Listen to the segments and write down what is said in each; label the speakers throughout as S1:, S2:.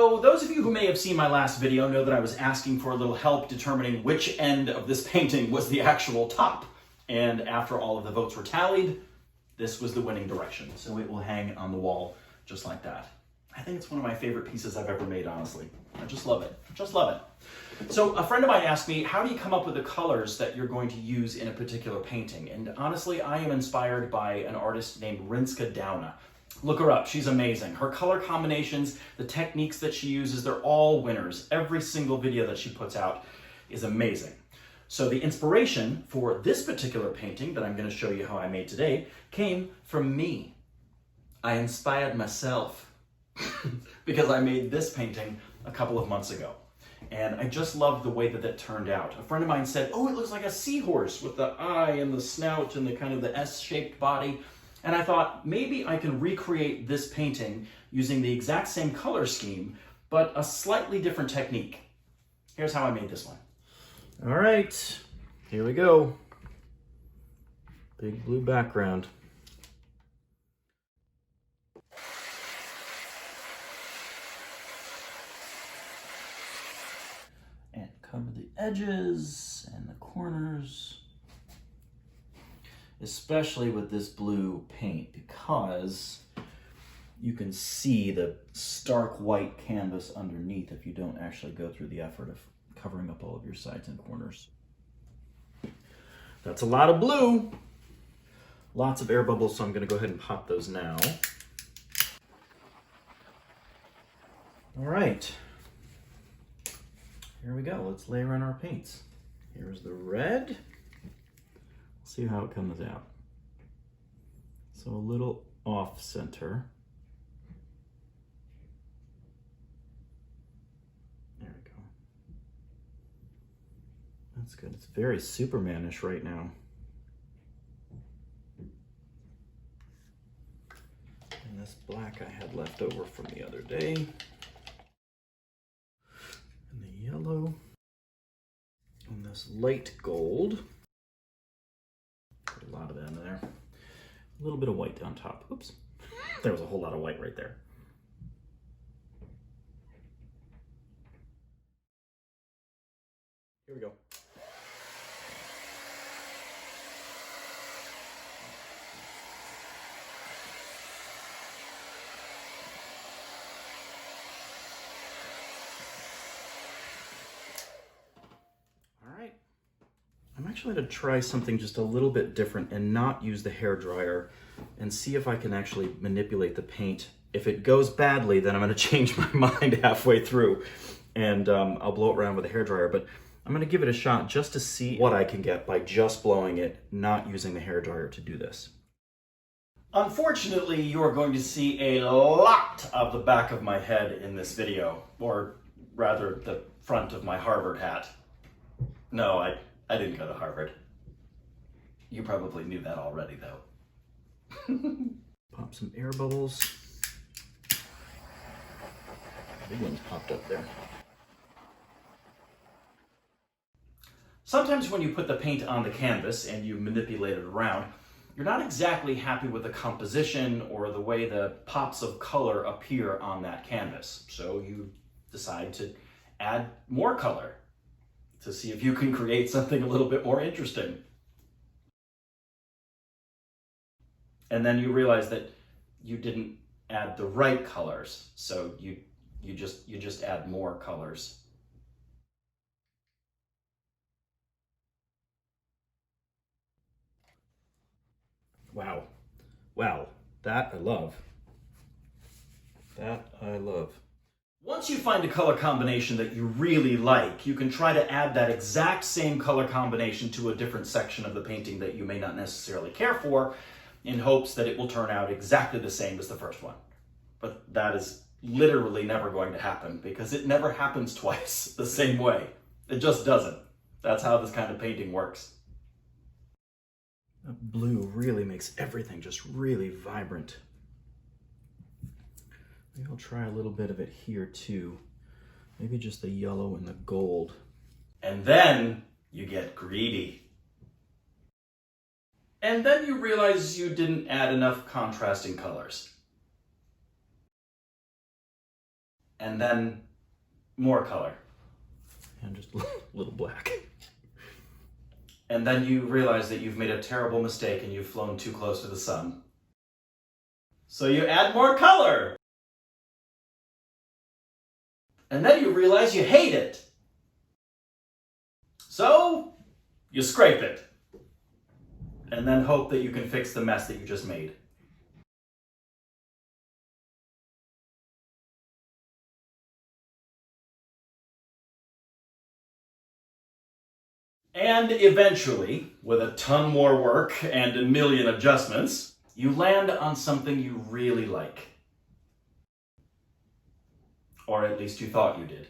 S1: So those of you who may have seen my last video know that I was asking for a little help determining which end of this painting was the actual top. And after all of the votes were tallied, this was the winning direction. So it will hang on the wall just like that. I think it's one of my favorite pieces I've ever made, honestly. I just love it. Just love it. So a friend of mine asked me, how do you come up with the colors that you're going to use in a particular painting? And honestly, I am inspired by an artist named Rinska Dauna. Look her up, she's amazing. Her color combinations, the techniques that she uses, they're all winners. Every single video that she puts out is amazing. So the inspiration for this particular painting that I'm going to show you how I made today came from me. I inspired myself because I made this painting a couple of months ago. And I just loved the way that that turned out. A friend of mine said, oh, it looks like a seahorse with the eye and the snout and the kind of the S-shaped body. And I thought maybe I can recreate this painting using the exact same color scheme, but a slightly different technique. Here's how I made this one. All right, here we go. Big blue background. And cover the edges and the corners. Especially with this blue paint, because you can see the stark white canvas underneath if you don't actually go through the effort of covering up all of your sides and corners. That's a lot of blue. Lots of air bubbles, so I'm going to go ahead and pop those now. All right. Here we go. Let's layer in our paints. Here's the red. See how it comes out. So a little off center. There we go. That's good. It's very Superman-ish right now. And this black I had left over from the other day. And the yellow. And this light gold. A lot of that in there. A little bit of white down top. Oops. There was a whole lot of white right there. Here we go. I'm actually going to try something just a little bit different and not use the hairdryer and see if I can actually manipulate the paint. If it goes badly, then I'm going to change my mind halfway through and I'll blow it around with a hairdryer. But I'm going to give it a shot just to see what I can get by just blowing it, not using the hairdryer to do this. Unfortunately, you are going to see a lot of the back of my head in this video, or rather the front of my Harvard hat. No, I didn't go to Harvard. You probably knew that already, though. Pop some air bubbles. Big one's popped up there. Sometimes when you put the paint on the canvas and you manipulate it around, you're not exactly happy with the composition or the way the pops of color appear on that canvas. So you decide to add more color to see if you can create something a little bit more interesting. And then you realize that you didn't add the right colors, so you just add more colors. Wow. Wow, that I love. That I love. Once you find a color combination that you really like, you can try to add that exact same color combination to a different section of the painting that you may not necessarily care for, in hopes that it will turn out exactly the same as the first one. But that is literally never going to happen, because it never happens twice the same way. It just doesn't. That's how this kind of painting works. That blue really makes everything just really vibrant. Maybe I'll try a little bit of it here too. Maybe just the yellow and the gold. And then you get greedy. And then you realize you didn't add enough contrasting colors. and then more color.
S2: And just a little black.
S1: And then you realize that you've made a terrible mistake and you've flown too close to the sun. So you add more color. And then you realize you hate it. So you scrape it. And then hope that you can fix the mess that you just made. And eventually, with a ton more work and a million adjustments, you land on something you really like. Or at least you thought you did.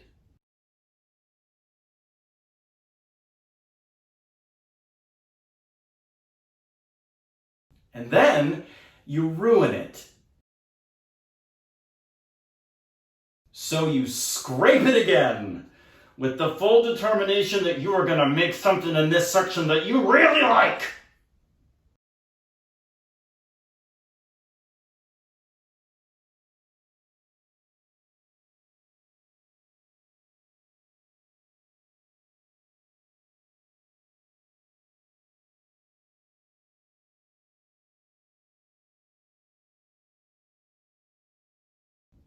S1: And then you ruin it. So you scrape it again, with the full determination that you are going to make something in this section that you really like.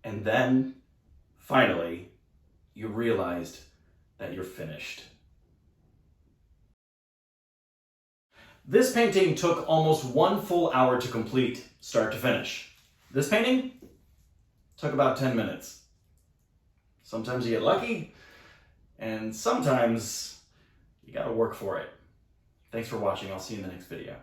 S1: And then, finally, you realized that you're finished. This painting took almost 1 full hour to complete, start to finish. This painting took about 10 minutes. Sometimes you get lucky, and sometimes you gotta work for it. Thanks for watching. I'll see you in the next video.